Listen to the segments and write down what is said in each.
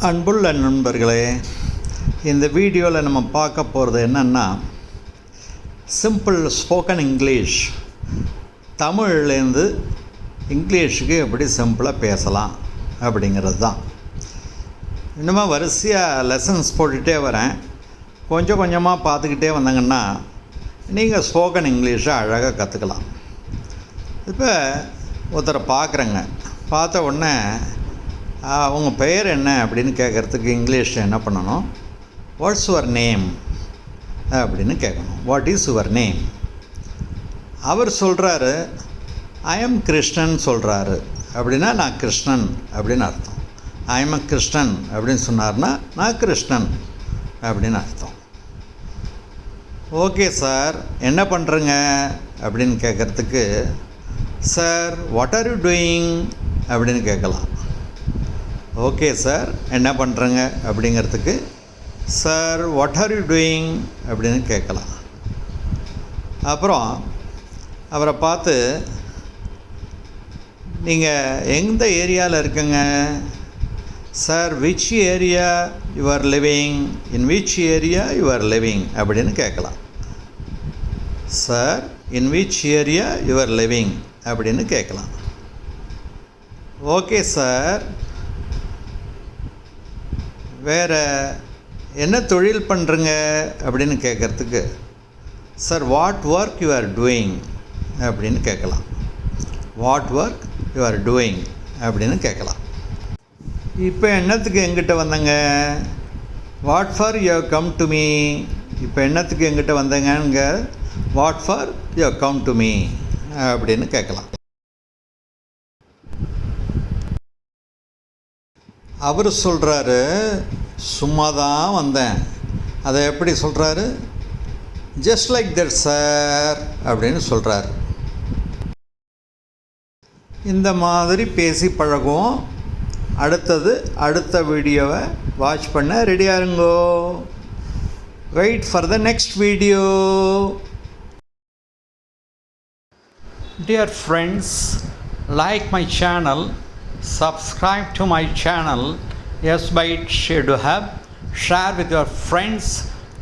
அன்புள்ள நண்பர்களே, இந்த வீடியோவில் நம்ம பார்க்க போகிறது என்னென்னா, சிம்பிள் ஸ்போக்கன் இங்கிலீஷ், தமிழ்லேருந்து இங்கிலீஷுக்கு எப்படி சிம்பிளாக பேசலாம் அப்படிங்கிறது தான். இன்னும் வரிசையாக லெசன்ஸ் போட்டுகிட்டே வரேன். கொஞ்சம் கொஞ்சமாக பார்த்துக்கிட்டே வந்தாங்கன்னா நீங்கள் ஸ்போக்கன் இங்கிலீஷை அழகாக கற்றுக்கலாம். இப்போ ஒருத்தரை பார்க்குறேங்க, பார்த்த உடனே உங்கள் பெயர் என்ன அப்படின்னு கேட்குறதுக்கு இங்கிலீஷில் என்ன பண்ணணும்? வாட்ஸ் யுவர் நேம் அப்படின்னு கேட்கணும். What is your name? அவர் சொல்கிறாரு ஐ எம் கிருஷ்ணன் சொல்கிறாரு. அப்படின்னா நான் கிருஷ்ணன் அப்படின்னு அர்த்தம். ஐ எம் அ கிருஷ்ணன் அப்படின்னு சொன்னார்னா நான் கிருஷ்ணன் அப்படின்னு அர்த்தம். ஓகே சார், என்ன பண்ணுறங்க அப்படின்னு கேட்குறதுக்கு sir what are you doing அப்படின்னு கேட்கலாம். ஓகே சார், என்ன பண்ணுறங்க அப்படிங்கிறதுக்கு sir what are you doing அப்படின்னு கேட்கலாம். அப்புறம் அவரை பார்த்து நீங்கள் எந்த ஏரியாவில் இருக்குங்க? Sir which area you are living, in which area you are living அப்படின்னு கேட்கலாம். Sir in which area you are living அப்படின்னு கேட்கலாம். ஓகே சார், வேறு என்ன தொழில் பண்ணுறங்க அப்படின்னு கேட்குறதுக்கு sir what work you are doing அப்படின்னு கேட்கலாம். What work you are doing அப்படின்னு கேட்கலாம். இப்போ என்னத்துக்கு எங்கிட்ட வந்தங்க? What for you come to me. இப்போ என்னத்துக்கு எங்கிட்ட வந்தங்கங்க? What for you come to me அப்படின்னு கேட்கலாம். அவர் சொல்கிறாரு சும்மா தான் வந்தேன். அதை எப்படி சொல்கிறாரு? ஜஸ்ட் லைக் தட் சார் அப்படின்னு சொல்கிறாரு. இந்த மாதிரி பேசி பழகும். அடுத்த வீடியோவை வாட்ச் பண்ண ரெடியாக இருங்கோ. Wait for the next video. Dear friends, like my channel, subscribe to my channel. Yes, by it should have share with your friends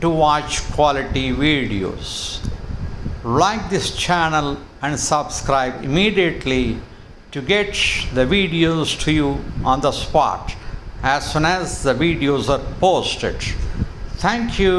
to watch quality videos. Like this channel and subscribe immediately to get the videos to you on the spot as soon as the videos are posted. Thank you.